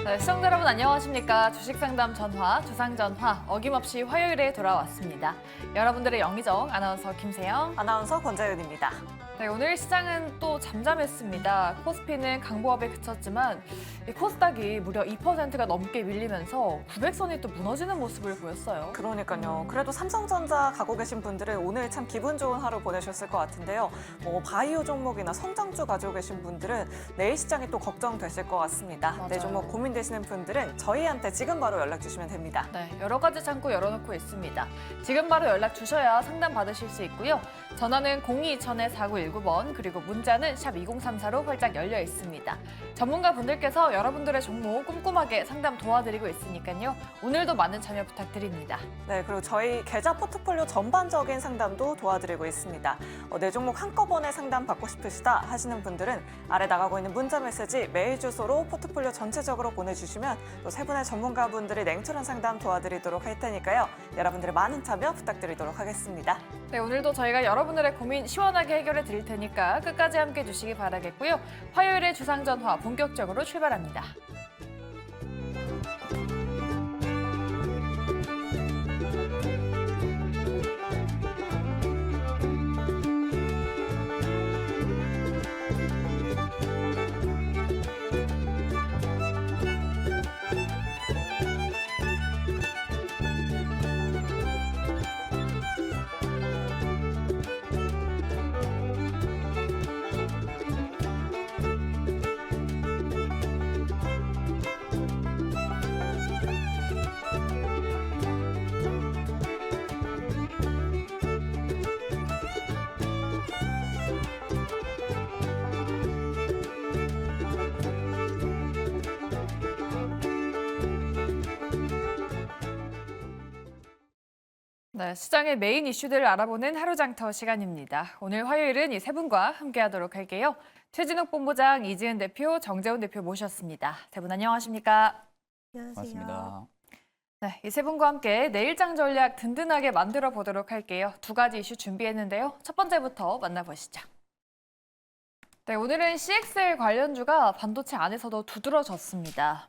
네, 시청자 여러분 안녕하십니까. 주식상담 전화, 주상전화 어김없이 화요일에 돌아왔습니다. 여러분들의 영의정 아나운서 김세영, 아나운서 권자윤입니다. 네, 오늘 시장은 또 잠잠했습니다. 코스피는 강보합에 그쳤지만 이 코스닥이 무려 2%가 넘게 밀리면서 900선이 또 무너지는 모습을 보였어요. 그러니까요. 그래도 삼성전자 가고 계신 분들은 오늘 참 기분 좋은 하루 보내셨을 것 같은데요. 바이오 종목이나 성장주 가지고 계신 분들은 내일 시장이 또 걱정되실 것 같습니다. 맞아요. 내 종목 고민되시는 분들은 저희한테 지금 바로 연락 주시면 됩니다. 네, 여러 가지 창구 열어놓고 있습니다. 지금 바로 연락 주셔야 상담 받으실 수 있고요. 전화는 02-2000-4919번 그리고 문자는 샵 2034로 활짝 열려 있습니다. 전문가분들께서 여러분들의 종목 꼼꼼하게 상담 도와드리고 있으니까요. 오늘도 많은 참여 부탁드립니다. 네, 그리고 저희 계좌 포트폴리오 전반적인 상담도 도와드리고 있습니다. 내 종목 한꺼번에 상담 받고 싶으시다 하시는 분들은 아래 나가고 있는 문자 메시지 메일 주소로 포트폴리오 전체적으로 보내주시면 또 세 분의 전문가분들이 냉철한 상담 도와드리도록 할 테니까요. 여러분들의 많은 참여 부탁드리도록 하겠습니다. 네, 오늘도 저희가 여러분들의 고민 시원하게 해결해 드릴 테니까 끝까지 함께 해주시기 바라겠고요. 화요일에 주상전화 본격적으로 출발합니다. 네, 시장의 메인 이슈들을 알아보는 하루장터 시간입니다. 오늘 화요일은 이 세 분과 함께하도록 할게요. 최진욱 본부장, 이지은 대표, 정재훈 대표 모셨습니다. 세 분 안녕하십니까? 맞습니다. 네, 이 세 분과 함께 내일장 전략 든든하게 만들어 보도록 할게요. 두 가지 이슈 준비했는데요. 첫 번째부터 만나보시죠. 네, 오늘은 CXL 관련주가 반도체 안에서도 두드러졌습니다.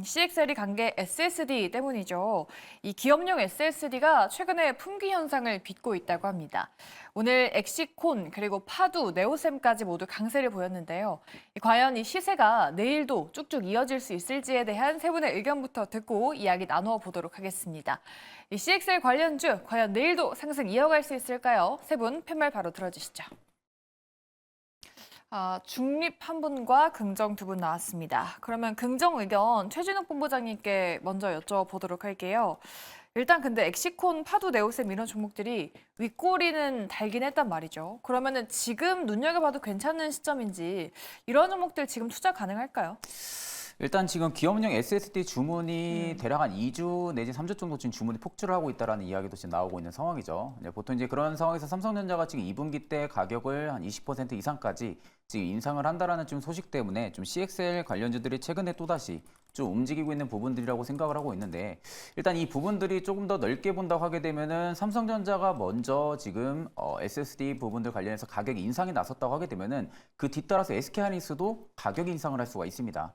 CXL이 간 게 SSD 때문이죠. 이 기업용 SSD가 최근에 품귀 현상을 빚고 있다고 합니다. 오늘 엑시콘 그리고 파두, 네오셈까지 모두 강세를 보였는데요. 과연 이 시세가 내일도 쭉쭉 이어질 수 있을지에 대한 세 분의 의견부터 듣고 이야기 나누어 보도록 하겠습니다. 이 CXL 관련주 과연 내일도 상승 이어갈 수 있을까요? 세 분 팻말 바로 들어주시죠. 중립 한 분과 긍정 두 분 나왔습니다. 그러면 긍정 의견 최진욱 본부장님께 먼저 여쭤보도록 할게요. 일단 근데 엑시콘, 파두, 네오셈 이런 종목들이 윗꼬리는 달긴 했단 말이죠. 그러면은 지금 눈여겨봐도 괜찮은 시점인지 이런 종목들 지금 투자 가능할까요? 일단 지금 기업용 SSD 주문이 대략 한 2주 내지 3주 정도 지금 주문이 폭주를 하고 있다는 이야기도 지금 나오고 있는 상황이죠. 보통 이제 그런 상황에서 삼성전자가 지금 2분기 때 가격을 한 20% 이상까지 지금 인상을 한다라는 좀 소식 때문에 좀 CXL 관련주들이 최근에 또다시 좀 움직이고 있는 부분들이라고 생각을 하고 있는데, 일단 이 부분들이 조금 더 넓게 본다고 하게 되면은 삼성전자가 먼저 지금 SSD 부분들 관련해서 가격 인상이 나섰다고 하게 되면은 그 뒤따라서 SK하이닉스도 가격 인상을 할 수가 있습니다.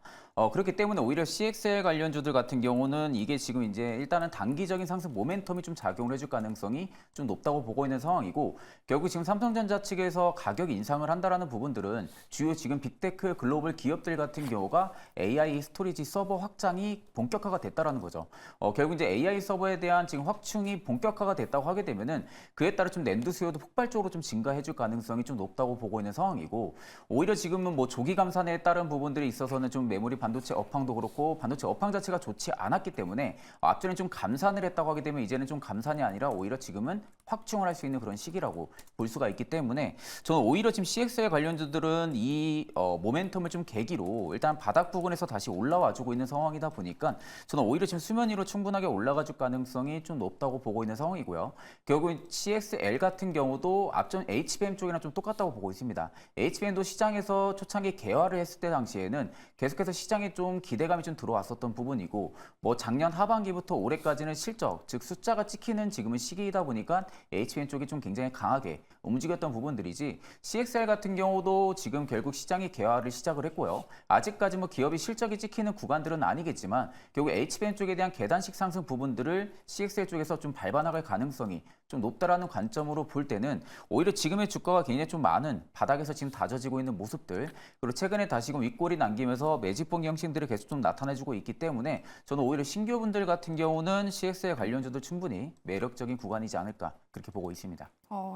그렇기 때문에 오히려 CXL 관련주들 같은 경우는 이게 지금 이제 일단은 단기적인 상승 모멘텀이 좀 작용을 해줄 가능성이 좀 높다고 보고 있는 상황이고, 결국 지금 삼성전자 측에서 가격 인상을 한다라는 부분들은 주요 지금 빅테크 글로벌 기업들 같은 경우가 AI 스토리지 서버 확장이 본격화가 됐다라는 거죠. 결국 이제 AI 서버에 대한 지금 확충이 본격화가 됐다고 하게 되면은 그에 따라 좀 낸드 수요도 폭발적으로 좀 증가해줄 가능성이 좀 높다고 보고 있는 상황이고, 오히려 지금은 뭐 조기 감산에 따른 부분들이 있어서는 좀 메모리 반도체 업황도 그렇고 반도체 업황 자체가 좋지 않았기 때문에 앞전에 좀 감산을 했다고 하게 되면 이제는 좀 감산이 아니라 오히려 지금은 확충을 할 수 있는 그런 시기라고 볼 수가 있기 때문에 저는 오히려 지금 CXL 관련주들은 이 모멘텀을 좀 계기로 일단 바닥 부분에서 다시 올라와주고 있는 상황이다 보니까 저는 오히려 지금 수면 위로 충분하게 올라가줄 가능성이 좀 높다고 보고 있는 상황이고요. 결국 CXL 같은 경우도 앞전 HBM 쪽이랑 좀 똑같다고 보고 있습니다. HBM도 시장에서 초창기 개화를 했을 때 당시에는 계속해서 시장에 좀 기대감이 좀 들어왔었던 부분이고 뭐 작년 하반기부터 올해까지는 실적, 즉 숫자가 찍히는 지금은 시기이다 보니까 HBM 쪽이 좀 굉장히 강하게 움직였던 부분들이지 CXL 같은 경우도 지금 결국 시장이 개화를 시작을 했고요. 아직까지 뭐 기업이 실적이 찍히는 구간들은 아니겠지만 결국 HBM 쪽에 대한 계단식 상승 부분들을 CXL 쪽에서 좀 밟아나갈 가능성이 좀 높다라는 관점으로 볼 때는 오히려 지금의 주가가 굉장히 좀 많은 바닥에서 지금 다져지고 있는 모습들 그리고 최근에 다시금 윗골이 남기면서 매집봉 형식들이 계속 좀 나타내주고 있기 때문에 저는 오히려 신규분들 같은 경우는 CXL 관련주도 충분히 매력적인 구간이지 않을까 그렇게 보고 있습니다.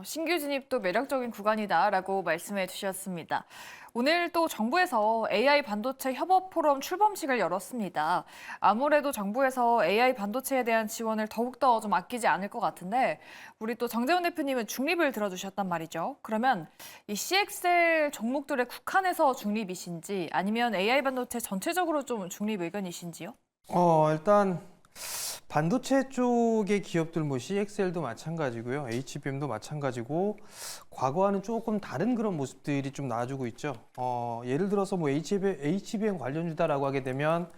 신규 진입도 매력적인 구간이다라고 말씀해 주셨습니다. 오늘 또 정부에서 AI 반도체 협업 포럼 출범식을 열었습니다. 아무래도 정부에서 AI 반도체에 대한 지원을 더욱더 좀 아끼지 않을 것 같은데 우리 또 정재훈 대표님은 중립을 들어주셨단 말이죠. 그러면 이 CXL 종목들의 국한에서 중립이신지 아니면 AI 반도체 전체적으로 좀 중립 의견이신지요? 일단 반도체 쪽의 기업들 뭐 CXL도 마찬가지고요. HBM도 마찬가지고 과거와는 조금 다른 그런 모습들이 좀 나와주고 있죠. 예를 들어서 뭐 HBM 관련주다라고 하게 되면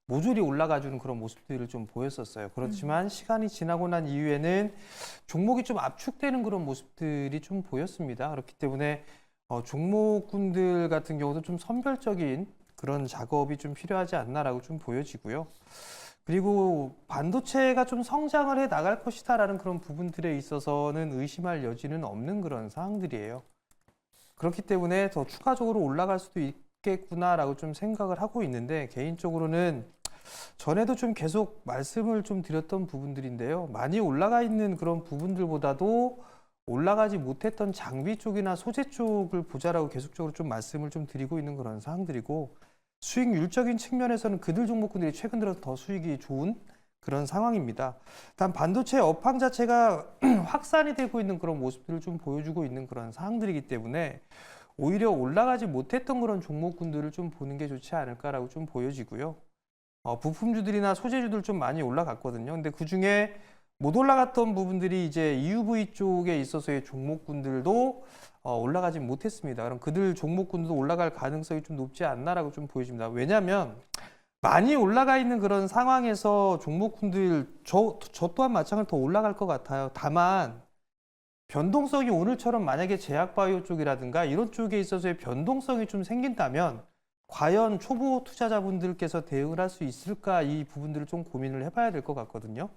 모조리 올라가주는 그런 모습들을 좀 보였었어요. 그렇지만 시간이 지나고 난 이후에는 종목이 좀 압축되는 그런 모습들이 좀 보였습니다. 그렇기 때문에 종목군들 같은 경우도 좀 선별적인 그런 작업이 좀 필요하지 않나라고 좀 보여지고요. 그리고 반도체가 좀 성장을 해 나갈 것이다라는 그런 부분들에 있어서는 의심할 여지는 없는 그런 사항들이에요. 그렇기 때문에 더 추가적으로 올라갈 수도 있겠구나라고 좀 생각을 하고 있는데 개인적으로는 전에도 좀 계속 말씀을 좀 드렸던 부분들인데요. 많이 올라가 있는 그런 부분들보다도 올라가지 못했던 장비 쪽이나 소재 쪽을 보자라고 계속적으로 좀 말씀을 좀 드리고 있는 그런 사항들이고 수익률적인 측면에서는 그들 종목군들이 최근 들어서 더 수익이 좋은 그런 상황입니다. 단 반도체 업황 자체가 확산이 되고 있는 그런 모습들을 좀 보여주고 있는 그런 상황들이기 때문에 오히려 올라가지 못했던 그런 종목군들을 좀 보는 게 좋지 않을까라고 좀 보여지고요. 부품주들이나 소재주들 좀 많이 올라갔거든요. 근데 그 중에 못 올라갔던 부분들이 이제 EUV 쪽에 있어서의 종목군들도 올라가지 못했습니다. 그럼 그들 종목군도 올라갈 가능성이 좀 높지 않나라고 좀 보여집니다. 왜냐하면 많이 올라가 있는 그런 상황에서 종목군들 저 또한 마찬가지로 더 올라갈 것 같아요. 다만 변동성이 오늘처럼 만약에 제약바이오 쪽이라든가 이런 쪽에 있어서의 변동성이 좀 생긴다면 과연 초보 투자자분들께서 대응을 할 수 있을까 이 부분들을 좀 고민을 해봐야 될 것 같거든요.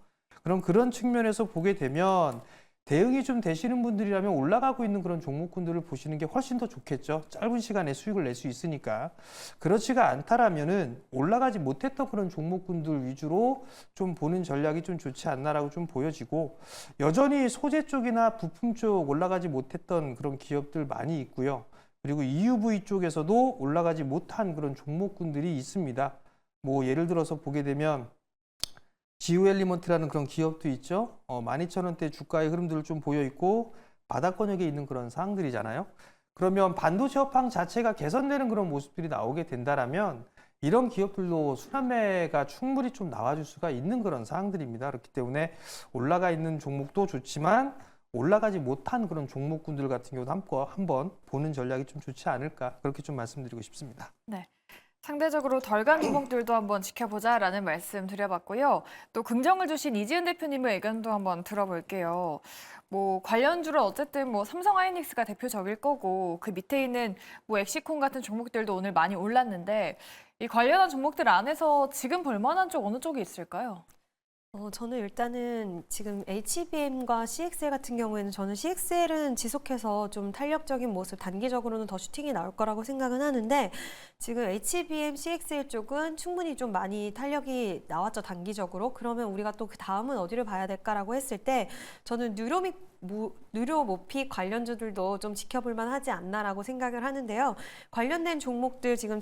그럼 그런 측면에서 보게 되면 대응이 좀 되시는 분들이라면 올라가고 있는 그런 종목군들을 보시는 게 훨씬 더 좋겠죠. 짧은 시간에 수익을 낼 수 있으니까. 그렇지가 않다라면은 올라가지 못했던 그런 종목군들 위주로 좀 보는 전략이 좀 좋지 않나라고 좀 보여지고 여전히 소재 쪽이나 부품 쪽 올라가지 못했던 그런 기업들 많이 있고요. 그리고 EUV 쪽에서도 올라가지 못한 그런 종목군들이 있습니다. 뭐 예를 들어서 보게 되면 지우엘리먼트라는 그런 기업도 있죠. 12,000원대 주가의 흐름들을 좀 보여 있고 바닥권역에 있는 그런 상황들이잖아요. 그러면 반도체 업황 자체가 개선되는 그런 모습들이 나오게 된다라면 이런 기업들도 순환매가 충분히 좀 나와줄 수가 있는 그런 상황들입니다. 그렇기 때문에 올라가 있는 종목도 좋지만 올라가지 못한 그런 종목군들 같은 경우도 한번 보는 전략이 좀 좋지 않을까 그렇게 좀 말씀드리고 싶습니다. 네. 상대적으로 덜 간 종목들도 한번 지켜보자라는 말씀 드려봤고요. 또 긍정을 주신 이지은 대표님의 의견도 한번 들어볼게요. 뭐 관련주를 어쨌든 뭐 삼성 하이닉스가 대표적일 거고 그 밑에 있는 뭐 엑시콘 같은 종목들도 오늘 많이 올랐는데 이 관련한 종목들 안에서 지금 볼만한 쪽 어느 쪽이 있을까요? 저는 일단은 지금 HBM과 CXL 같은 경우에는 저는 CXL은 지속해서 좀 탄력적인 모습, 단기적으로는 더 슈팅이 나올 거라고 생각은 하는데 지금 HBM, CXL 쪽은 충분히 좀 많이 탄력이 나왔죠, 단기적으로. 그러면 우리가 또 그 다음은 어디를 봐야 될까라고 했을 때 저는 누료 모피 관련주들도 좀 지켜볼 만하지 않나라고 생각을 하는데요. 관련된 종목들 지금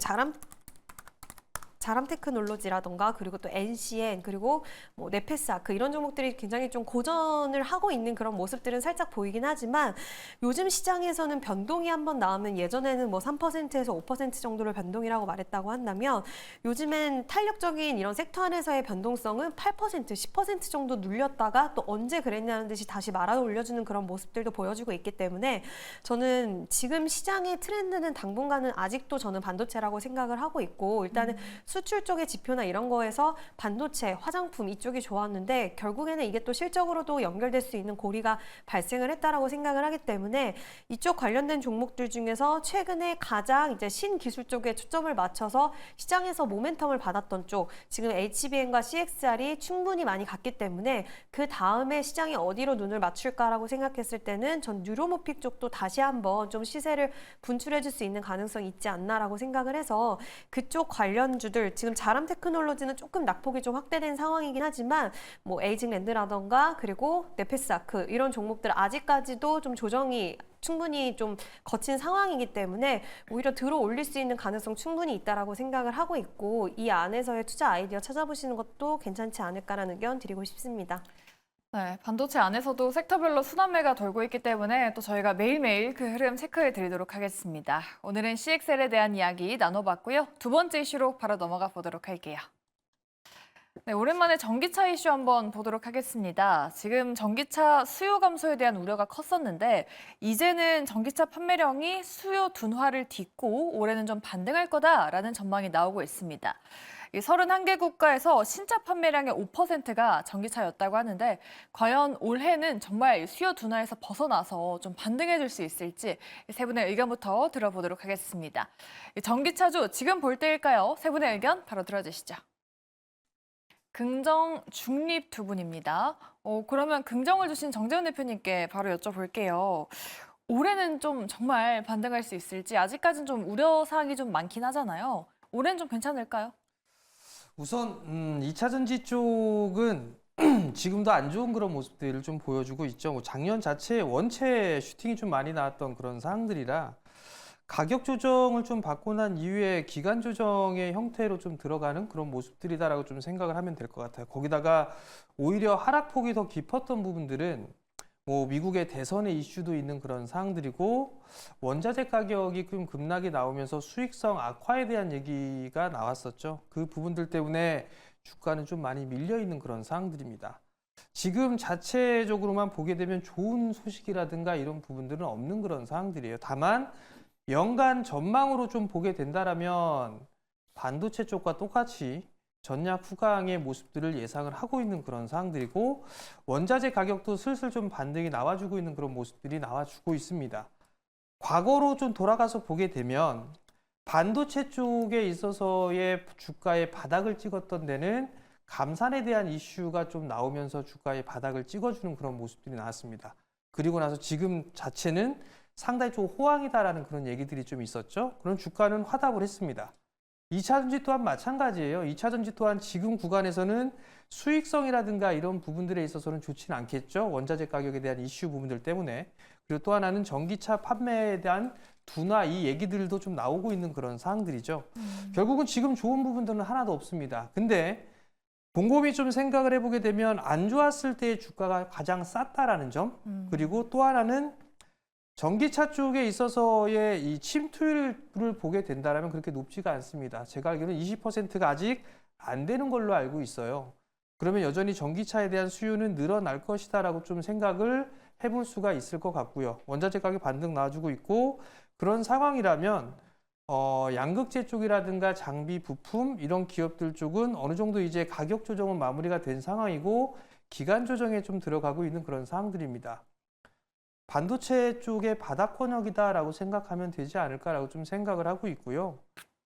자람 테크놀로지라던가 그리고 또 NCN 그리고 뭐 네페스아크 이런 종목들이 굉장히 좀 고전을 하고 있는 그런 모습들은 살짝 보이긴 하지만 요즘 시장에서는 변동이 한번 나오면 예전에는 뭐 3%에서 5% 정도를 변동이라고 말했다고 한다면 요즘엔 탄력적인 이런 섹터 안에서의 변동성은 8%, 10% 정도 눌렸다가 또 언제 그랬냐는 듯이 다시 말아 올려주는 그런 모습들도 보여주고 있기 때문에 저는 지금 시장의 트렌드는 당분간은 아직도 저는 반도체라고 생각을 하고 있고 일단은 수출 쪽의 지표나 이런 거에서 반도체, 화장품 이쪽이 좋았는데 결국에는 이게 또 실적으로도 연결될 수 있는 고리가 발생을 했다라고 생각을 하기 때문에 이쪽 관련된 종목들 중에서 최근에 가장 이제 신기술 쪽에 초점을 맞춰서 시장에서 모멘텀을 받았던 쪽 지금 HBM과 CXR이 충분히 많이 갔기 때문에 그 다음에 시장이 어디로 눈을 맞출까라고 생각했을 때는 전 뉴로모픽 쪽도 다시 한번 좀 시세를 분출해 줄 수 있는 가능성이 있지 않나라고 생각을 해서 그쪽 관련주들 지금 자람 테크놀로지는 조금 낙폭이 좀 확대된 상황이긴 하지만 뭐 에이징랜드라던가 그리고 네페스아크 이런 종목들 아직까지도 좀 조정이 충분히 좀 거친 상황이기 때문에 오히려 들어 올릴 수 있는 가능성 충분히 있다라고 생각을 하고 있고 이 안에서의 투자 아이디어 찾아보시는 것도 괜찮지 않을까라는 의견 드리고 싶습니다. 네, 반도체 안에서도 섹터별로 순환매가 돌고 있기 때문에 또 저희가 매일매일 그 흐름 체크해 드리도록 하겠습니다. 오늘은 CXL에 대한 이야기 나눠봤고요. 두 번째 이슈로 바로 넘어가 보도록 할게요. 네, 오랜만에 전기차 이슈 한번 보도록 하겠습니다. 지금 전기차 수요 감소에 대한 우려가 컸었는데 이제는 전기차 판매량이 수요 둔화를 딛고 올해는 좀 반등할 거다라는 전망이 나오고 있습니다. 31개 국가에서 신차 판매량의 5%가 전기차였다고 하는데 과연 올해는 정말 수요 둔화에서 벗어나서 좀 반등해 줄 수 있을지 세 분의 의견부터 들어보도록 하겠습니다. 전기차주 지금 볼 때일까요? 세 분의 의견 바로 들어주시죠. 긍정, 중립 두 분입니다. 그러면 긍정을 주신 정재훈 대표님께 바로 여쭤볼게요. 올해는 좀 정말 반등할 수 있을지 아직까지는 좀 우려사항이 좀 많긴 하잖아요. 올해는 좀 괜찮을까요? 우선 2차 전지 쪽은 지금도 안 좋은 그런 모습들을 좀 보여주고 있죠. 뭐 작년 자체 원체 슈팅이 좀 많이 나왔던 그런 사항들이라 가격 조정을 좀 받고 난 이후에 기간 조정의 형태로 좀 들어가는 그런 모습들이다라고 좀 생각을 하면 될 것 같아요. 거기다가 오히려 하락폭이 더 깊었던 부분들은 뭐 미국의 대선의 이슈도 있는 그런 사항들이고 원자재 가격이 좀 급락이 나오면서 수익성 악화에 대한 얘기가 나왔었죠. 그 부분들 때문에 주가는 좀 많이 밀려 있는 그런 사항들입니다. 지금 자체적으로만 보게 되면 좋은 소식이라든가 이런 부분들은 없는 그런 사항들이에요. 다만 연간 전망으로 좀 보게 된다라면 반도체 쪽과 똑같이 전략 후강의 모습들을 예상을 하고 있는 그런 사항들이고 원자재 가격도 슬슬 좀 반등이 나와주고 있는 그런 모습들이 나와주고 있습니다. 과거로 좀 돌아가서 보게 되면 반도체 쪽에 있어서의 주가의 바닥을 찍었던 데는 감산에 대한 이슈가 좀 나오면서 주가의 바닥을 찍어주는 그런 모습들이 나왔습니다. 그리고 나서 지금 자체는 상당히 좀 호황이다라는 그런 얘기들이 좀 있었죠. 그런 주가는 화답을 했습니다. 2차 전지 또한 마찬가지예요. 2차 전지 또한 지금 구간에서는 수익성이라든가 이런 부분들에 있어서는 좋지는 않겠죠. 원자재 가격에 대한 이슈 부분들 때문에. 그리고 또 하나는 전기차 판매에 대한 둔화 이 얘기들도 좀 나오고 있는 그런 사항들이죠. 결국은 지금 좋은 부분들은 하나도 없습니다. 근데 곰곰이 좀 생각을 해보게 되면 안 좋았을 때의 주가가 가장 쌌다라는 점, 그리고 또 하나는 전기차 쪽에 있어서의 이 침투율을 보게 된다면 그렇게 높지가 않습니다. 제가 알기로는 20%가 아직 안 되는 걸로 알고 있어요. 그러면 여전히 전기차에 대한 수요는 늘어날 것이다라고 좀 생각을 해볼 수가 있을 것 같고요. 원자재 가격 반등 나와주고 있고 그런 상황이라면 양극재 쪽이라든가 장비, 부품 이런 기업들 쪽은 어느 정도 이제 가격 조정은 마무리가 된 상황이고 기간 조정에 좀 들어가고 있는 그런 상황들입니다. 반도체 쪽의 바닥권역이다라고 생각하면 되지 않을까라고 좀 생각을 하고 있고요.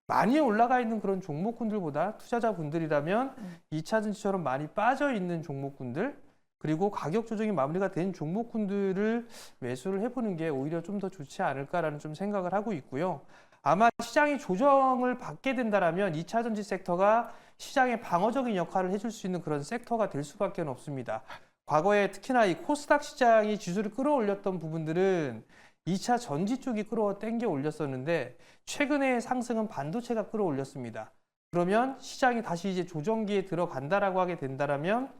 많이 올라가 있는 그런 종목군들보다 투자자분들이라면 2차 전지처럼 많이 빠져 있는 종목군들 그리고 가격 조정이 마무리가 된 종목군들을 매수를 해보는 게 오히려 좀 더 좋지 않을까라는 좀 생각을 하고 있고요. 아마 시장이 조정을 받게 된다라면 2차 전지 섹터가 시장의 방어적인 역할을 해줄 수 있는 그런 섹터가 될 수밖에 없습니다. 과거에 특히나 이 코스닥 시장이 지수를 끌어올렸던 부분들은 2차 전지 쪽이 끌어당겨 올렸었는데 최근의 상승은 반도체가 끌어올렸습니다. 그러면 시장이 다시 이제 조정기에 들어간다라고 하게 된다라면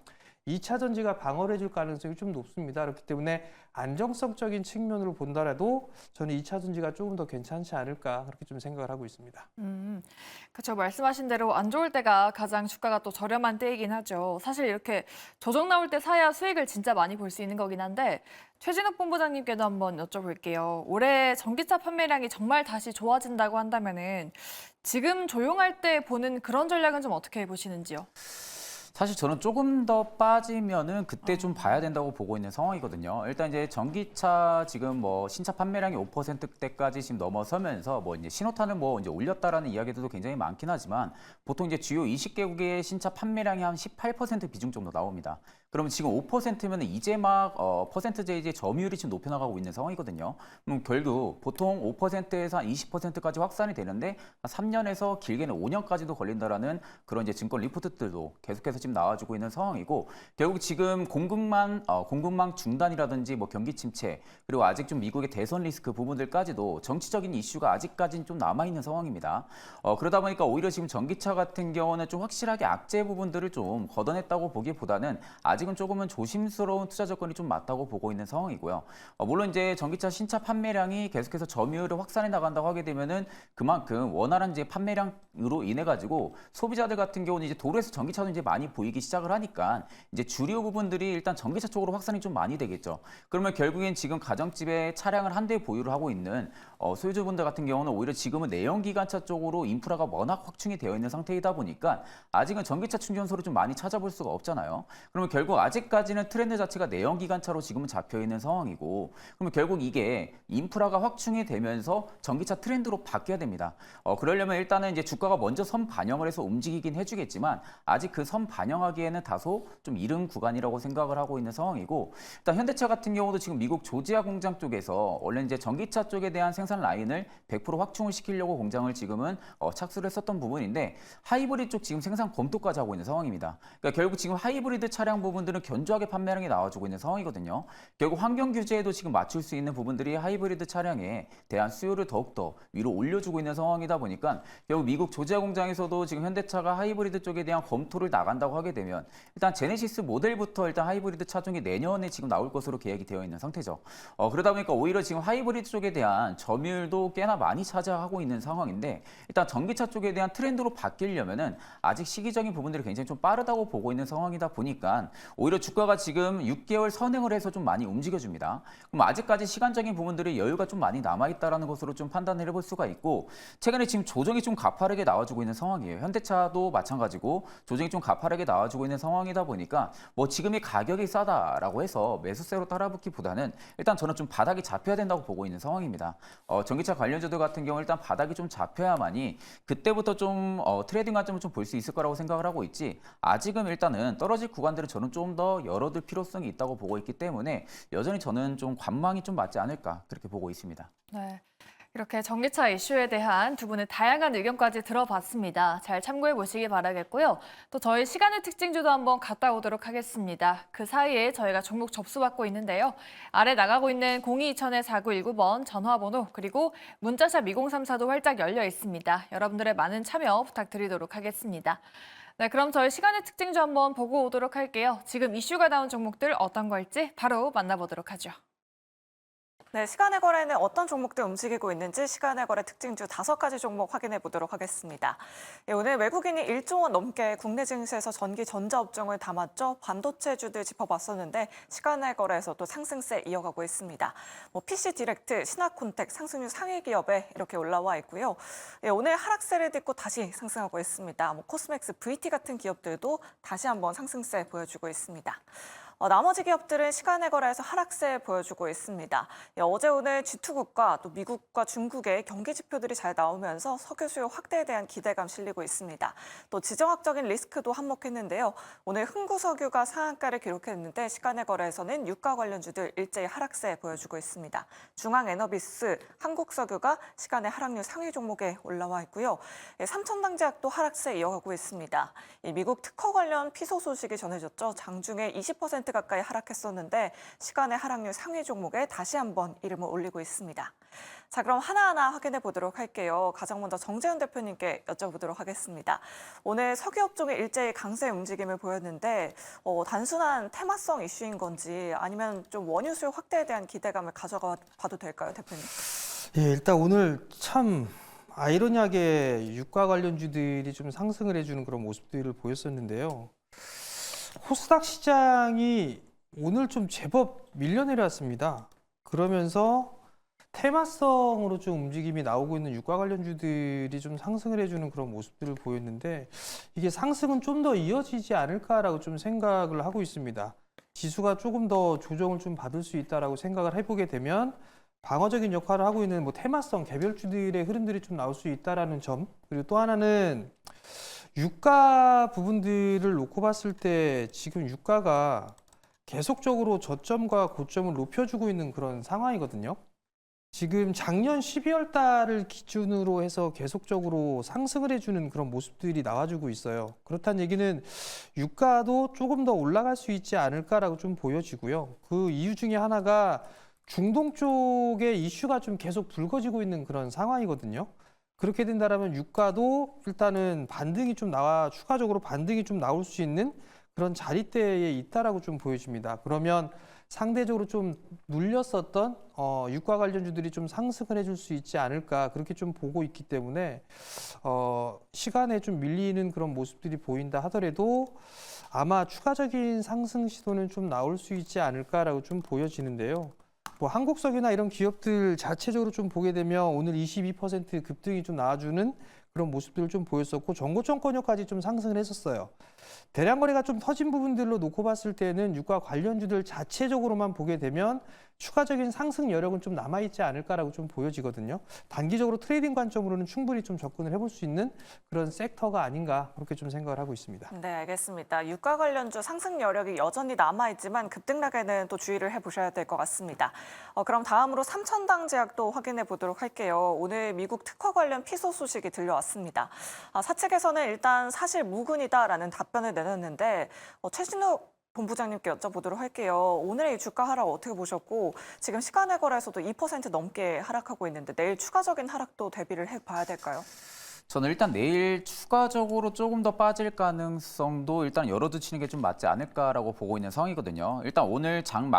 2차 전지가 방어를 해줄 가능성이 좀 높습니다. 그렇기 때문에 안정성적인 측면으로 본다라도 저는 2차 전지가 조금 더 괜찮지 않을까 그렇게 좀 생각을 하고 있습니다. 그렇죠. 말씀하신 대로 안 좋을 때가 가장 주가가 또 저렴한 때이긴 하죠. 사실 이렇게 조정 나올 때 사야 수익을 진짜 많이 볼 수 있는 거긴 한데 최진욱 본부장님께도 한번 여쭤볼게요. 올해 전기차 판매량이 정말 다시 좋아진다고 한다면은 지금 조용할 때 보는 그런 전략은 좀 어떻게 보시는지요? 사실 저는 조금 더 빠지면은 그때 좀 봐야 된다고 보고 있는 상황이거든요. 일단 이제 전기차 지금 뭐 신차 판매량이 5%대까지 지금 넘어서면서 뭐 이제 신호탄을 뭐 이제 올렸다라는 이야기들도 굉장히 많긴 하지만 보통 이제 주요 20개국의 신차 판매량이 한 18% 비중 정도 나옵니다. 그러면 지금 5%면 이제 막 퍼센트제 이제 점유율이 지금 높여나가고 있는 상황이거든요. 그럼 결국 보통 5%에서 한 20%까지 확산이 되는데 3년에서 길게는 5년까지도 걸린다라는 그런 이제 증권 리포트들도 계속해서 지금 나와주고 있는 상황이고 결국 지금 공급망 중단이라든지 뭐 경기 침체 그리고 아직 좀 미국의 대선 리스크 부분들까지도 정치적인 이슈가 아직까지는 좀 남아 있는 상황입니다. 그러다 보니까 오히려 지금 전기차 같은 경우는 좀 확실하게 악재 부분들을 좀 걷어냈다고 보기보다는 아직은 조금은 조심스러운 투자 접근이 좀 맞다고 보고 있는 상황이고요. 물론 이제 전기차 신차 판매량이 계속해서 점유율을 확산해 나간다고 하게 되면은 그만큼 원활한 이제 판매량으로 인해 가지고 소비자들 같은 경우는 이제 도로에서 전기차도 이제 많이 보이기 시작을 하니까 이제 주류 부분들이 일단 전기차 쪽으로 확산이 좀 많이 되겠죠. 그러면 결국엔 지금 가정집에 차량을 한 대 보유를 하고 있는 소유주분들 같은 경우는 오히려 지금은 내연기관차 쪽으로 인프라가 워낙 확충이 되어 있는 상태이다 보니까 아직은 전기차 충전소를 좀 많이 찾아볼 수가 없잖아요. 그러면 결국 아직까지는 트렌드 자체가 내연기관차로 지금은 잡혀 있는 상황이고 그러면 결국 이게 인프라가 확충이 되면서 전기차 트렌드로 바뀌어야 됩니다. 그러려면 일단은 이제 주가가 먼저 선 반영을 해서 움직이긴 해주겠지만 아직 그 선 반영하기에는 다소 좀 이른 구간이라고 생각을 하고 있는 상황이고 일단 현대차 같은 경우도 지금 미국 조지아 공장 쪽에서 원래 이제 전기차 쪽에 대한 생산 라인을 100% 확충을 시키려고 공장을 지금은 착수를 했었던 부분인데 하이브리드 쪽 지금 생산 검토까지 하고 있는 상황입니다. 그러니까 결국 지금 하이브리드 차량 부분들은 견조하게 판매량이 나와주고 있는 상황이거든요. 결국 환경 규제에도 지금 맞출 수 있는 부분들이 하이브리드 차량에 대한 수요를 더욱더 위로 올려주고 있는 상황이다 보니까 결국 미국 조지아 공장에서도 지금 현대차가 하이브리드 쪽에 대한 검토를 나간다고 하게 되면 일단 제네시스 모델부터 일단 하이브리드 차종이 내년에 지금 나올 것으로 계획이 되어 있는 상태죠. 그러다 보니까 오히려 지금 하이브리드 쪽에 대한 점유율도 꽤나 많이 차지하고 있는 상황인데 일단 전기차 쪽에 대한 트렌드로 바뀌려면은 아직 시기적인 부분들이 굉장히 좀 빠르다고 보고 있는 상황이다 보니까 오히려 주가가 지금 6개월 선행을 해서 좀 많이 움직여줍니다. 그럼 아직까지 시간적인 부분들이 여유가 좀 많이 남아있다는 것으로 좀 판단을 해볼 수가 있고 최근에 지금 조정이 좀 가파르게 나와주고 있는 상황이에요. 현대차도 마찬가지고 조정이 좀 가파르게 나와주고 있는 상황이다 보니까 뭐 지금이 가격이 싸다라고 해서 매수세로 따라붙기보다는 일단 저는 좀 바닥이 잡혀야 된다고 보고 있는 상황입니다. 전기차 관련주들 같은 경우 일단 바닥이 좀 잡혀야만이 그때부터 좀 트레이딩 관점을 좀 볼 수 있을 거라고 생각을 하고 있지 아직은 일단은 떨어질 구간들은 저는 좀 더 열어둘 필요성이 있다고 보고 있기 때문에 여전히 저는 좀 관망이 좀 맞지 않을까 그렇게 보고 있습니다. 네. 이렇게 전기차 이슈에 대한 두 분의 다양한 의견까지 들어봤습니다. 잘 참고해 보시기 바라겠고요. 또 저희 시간의 특징주도 한번 갔다 오도록 하겠습니다. 그 사이에 저희가 종목 접수받고 있는데요. 아래 나가고 있는 0220-4919번 전화번호 그리고 문자샵 2034도 활짝 열려 있습니다. 여러분들의 많은 참여 부탁드리도록 하겠습니다. 네, 그럼 저희 시간의 특징주 한번 보고 오도록 할게요. 지금 이슈가 나온 종목들 어떤 걸지 바로 만나보도록 하죠. 네, 시간의 거래는 어떤 종목들 움직이고 있는지 시간의 거래 특징주 5가지 종목 확인해 보도록 하겠습니다. 오늘 외국인이 1조 원 넘게 국내 증시에서 전기 전자 업종을 담았죠. 반도체주들 짚어봤었는데 시간의 거래에서 또 상승세 이어가고 있습니다. PC 디렉트, 신화콘텍 상승률 상위 기업에 이렇게 올라와 있고요. 오늘 하락세를 딛고 다시 상승하고 있습니다. 코스맥스, VT 같은 기업들도 다시 한번 상승세 보여주고 있습니다. 나머지 기업들은 시간의 거래에서 하락세 보여주고 있습니다. 어제 오늘 G2국과 또 미국과 중국의 경기 지표들이 잘 나오면서 석유 수요 확대에 대한 기대감 실리고 있습니다. 또 지정학적인 리스크도 한몫했는데요. 오늘 흥구석유가 상한가를 기록했는데 시간의 거래에서는 유가 관련주들 일제히 하락세 보여주고 있습니다. 중앙에너비스, 한국석유가 시간의 하락률 상위 종목에 올라와 있고요. 삼천당제약도 하락세 이어가고 있습니다. 미국 특허 관련 피소 소식이 전해졌죠. 장중에 20% 10% 가까이 하락했었는데 시간의 하락률 상위 종목에 다시 한번 이름을 올리고 있습니다. 자, 그럼 하나하나 확인해 보도록 할게요. 가장 먼저 정재훈 대표님께 여쭤보도록 하겠습니다. 오늘 석유업종의 일제히 강세 움직임을 보였는데 단순한 테마성 이슈인 건지 아니면 좀 원유 수요 확대에 대한 기대감을 가져가 봐도 될까요, 대표님? 예, 일단 오늘 참 아이러니하게 유가 관련주들이 좀 상승을 해주는 그런 모습들을 보였었는데요. 코스닥 시장이 오늘 좀 제법 밀려내려왔습니다. 그러면서 테마성으로 좀 움직임이 나오고 있는 유가 관련주들이 좀 상승을 해주는 그런 모습들을 보였는데 이게 상승은 좀 더 이어지지 않을까라고 좀 생각을 하고 있습니다. 지수가 조금 더 조정을 좀 받을 수 있다라고 생각을 해보게 되면 방어적인 역할을 하고 있는 뭐 테마성 개별주들의 흐름들이 좀 나올 수 있다라는 점, 그리고 또 하나는 유가 부분들을 놓고 봤을 때 지금 유가가 계속적으로 저점과 고점을 높여주고 있는 그런 상황이거든요. 지금 작년 12월 달을 기준으로 해서 계속적으로 상승을 해주는 그런 모습들이 나와주고 있어요. 그렇다는 얘기는 유가도 조금 더 올라갈 수 있지 않을까라고 좀 보여지고요. 그 이유 중에 하나가 중동 쪽의 이슈가 좀 계속 불거지고 있는 그런 상황이거든요. 그렇게 된다면 유가도 일단은 반등이 좀 추가적으로 반등이 좀 나올 수 있는 그런 자리대에 있다라고 좀 보여집니다. 그러면 상대적으로 좀 눌렸었던 유가 관련주들이 좀 상승을 해줄 수 있지 않을까 그렇게 좀 보고 있기 때문에 시간에 좀 밀리는 그런 모습들이 보인다 하더라도 아마 추가적인 상승 시도는 좀 나올 수 있지 않을까라고 좀 보여지는데요. 뭐 한국석유나 이런 기업들 자체적으로 좀 보게 되면 오늘 22% 급등이 좀 나와주는 그런 모습들을 좀 보였었고 전고점권역까지 좀 상승을 했었어요. 대량 거래가 좀 터진 부분들로 놓고 봤을 때는 유가 관련주들 자체적으로만 보게 되면 추가적인 상승 여력은 좀 남아있지 않을까라고 좀 보여지거든요. 단기적으로 트레이딩 관점으로는 충분히 좀 접근을 해볼 수 있는 그런 섹터가 아닌가 그렇게 좀 생각을 하고 있습니다. 네, 알겠습니다. 유가 관련주 상승 여력이 여전히 남아있지만 급등락에는 또 주의를 해보셔야 될 것 같습니다. 그럼 다음으로 삼천당 제약도 확인해 보도록 할게요. 오늘 미국 특허 관련 피소 소식이 들려왔습니다. 사측에서는 일단 사실 무근이다라는 답변을 내놨는데 최진욱 본부장님께 여쭤보도록 할게요. 오늘의 이 주가 하락 어떻게 보셨고 지금 시간의 거래에서도 2% 넘게 하락하고 있는데 내일 추가적인 하락도 대비를 해봐야 될까요? 저는 일단 내일 추가적으로 조금 더 빠질 가능성도 일단 열어두치는 게 좀 맞지 않을까라고 보고 있는 상황이거든요. 일단 오늘 장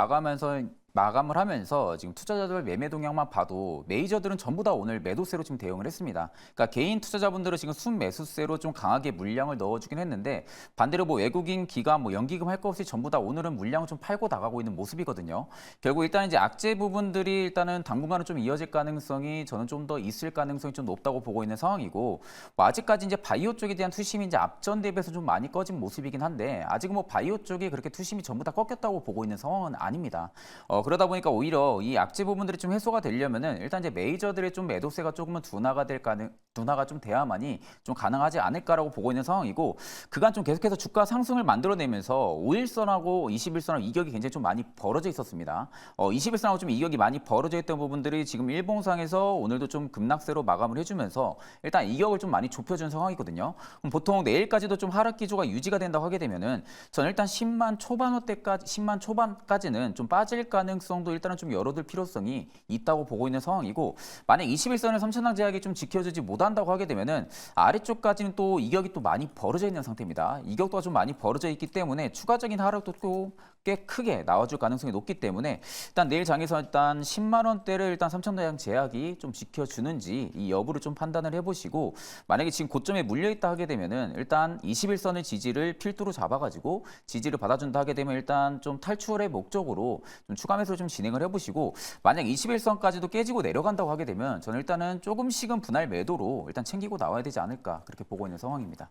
마감을 하면서 지금 투자자들 매매 동향만 봐도 메이저들은 전부 다 오늘 매도세로 지금 대응을 했습니다. 그러니까 개인 투자자분들은 지금 순매수세로 좀 강하게 물량을 넣어주긴 했는데 반대로 뭐 외국인 기관, 뭐 연기금 할 거 없이 전부 다 오늘은 물량을 좀 팔고 나가고 있는 모습이거든요. 결국 일단 이제 악재 부분들이 일단은 당분간은 좀 이어질 가능성이 저는 좀 더 있을 가능성이 좀 높다고 보고 있는 상황이고 뭐 아직까지 이제 바이오 쪽에 대한 투심이 이제 앞전 대비해서 좀 많이 꺼진 모습이긴 한데 아직은 뭐 바이오 쪽이 그렇게 투심이 전부 다 꺾였다고 보고 있는 상황은 아닙니다. 그러다 보니까 오히려 이 악재 부분들이 좀 해소가 되려면은 일단 이제 메이저들의 좀 매도세가 조금은 둔화가 좀 돼야만이 좀 가능하지 않을까라고 보고 있는 상황이고 그간 좀 계속해서 주가 상승을 만들어내면서 5일선하고 21선하고 이격이 굉장히 좀 많이 벌어져 있었습니다. 21선하고 좀 이격이 많이 벌어져 있던 부분들이 지금 일봉상에서 오늘도 좀 급락세로 마감을 해주면서 일단 이격을 좀 많이 좁혀준 상황이거든요. 그럼 보통 내일까지도 좀 하락 기조가 유지가 된다고 하게 되면은 저는 일단 10만 초반까지는 좀 빠질 가능성도 일단은 좀 열어둘 필요성이 있다고 보고 있는 상황이고 만약 21선을 삼천당 제약이 좀 지켜주지 못한다고 하게 되면은 아래쪽까지는 또 이격이 또 많이 벌어져 있는 상태입니다. 이격도가 좀 많이 벌어져 있기 때문에 추가적인 하락도 또 꽤 크게 나와줄 가능성이 높기 때문에 일단 내일 장에서 일단 10만 원대를 일단 삼천당 제약이 좀 지켜주는지 이 여부를 좀 판단을 해보시고 만약에 지금 고점에 물려있다 하게 되면은 일단 21선의 지지를 필두로 잡아가지고 지지를 받아준다 하게 되면 일단 좀 탈출의 목적으로 좀 추가 매수를 좀 진행을 해보시고 만약 21선까지도 깨지고 내려간다고 하게 되면 저는 일단은 조금씩은 분할 매도로 일단 챙기고 나와야 되지 않을까 그렇게 보고 있는 상황입니다.